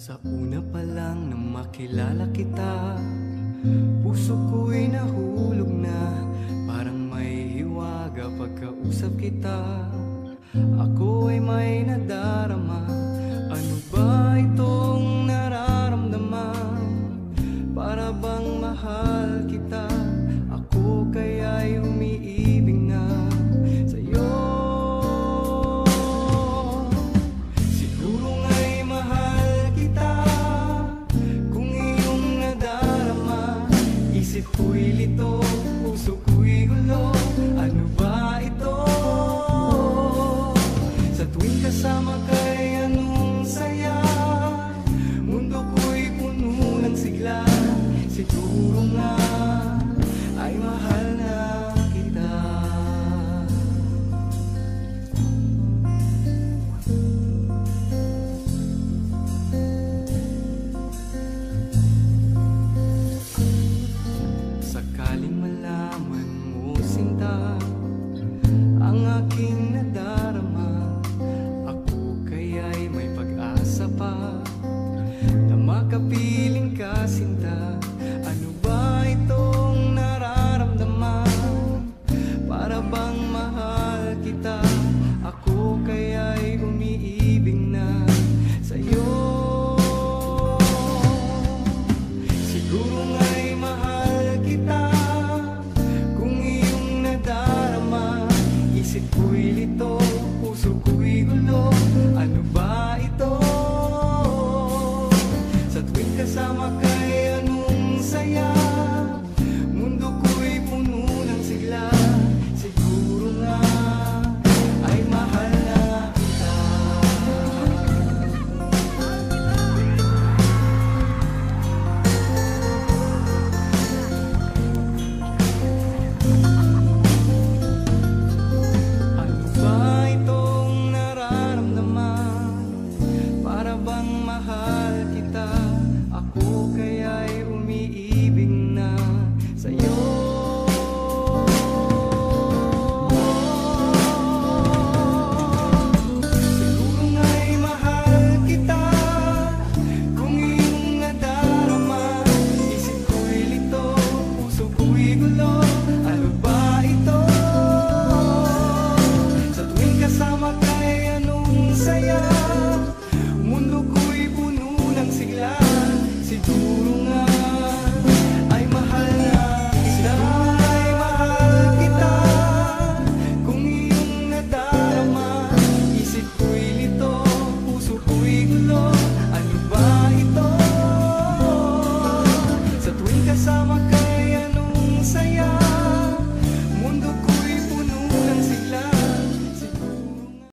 Sa una pa lang na makilala kita, puso ko'y nahulog na. Parang may hiwaga pagkausap kita. Ako ay may nadarama. Ano ba itong nararamdaman? Para bang mahal kita, ako kaya'y umiibig na sa'yo. Siguro nga'y mahal kita kung iyong nadarama. Isip ko'y lito, puso ko'y gulo. Ano ba ito? Sa tuwing kasama ka'y anong saya. Mundo ko'y puno ng sigla. Siguro nga ay mahal na kita. Sakaling malaman mo, sinta, ang aking nadarama, ako kaya'y may pag-asa pa na makapiling ka, sinta. Ano ba itong nararamdaman? Para bang mahal kita, ako kaya'y umiibig na sa'yo. Siguro nga'y mahal kita kung iyong nadarama. Isip ko'y lito, puso ko'y gulo. Ano ba ito? Sa tuwing kasama ka'y anong saya. Mundo ko'y puno ng sigla. Siguro nga ay mahal na kita. Ano ba itong nararamdaman? Para bang mahal kita, ako kaya'y umiibig na sa'yo. Siguro nga'y mahal kita kung iyong nadarama. Isip ko'y lito, puso ko'y gulo. Ano ba ito? Sa tuwing kasama ka'y anong saya. Mundo ko'y puno ng sigla. Siguro nga ay mahal na kita. Ay mahal kita kung iyong nadarama. Isip ko'y lito, puso ko'y gulo. Ano ba ito? Sa tuwing kasama ka'y anong saya.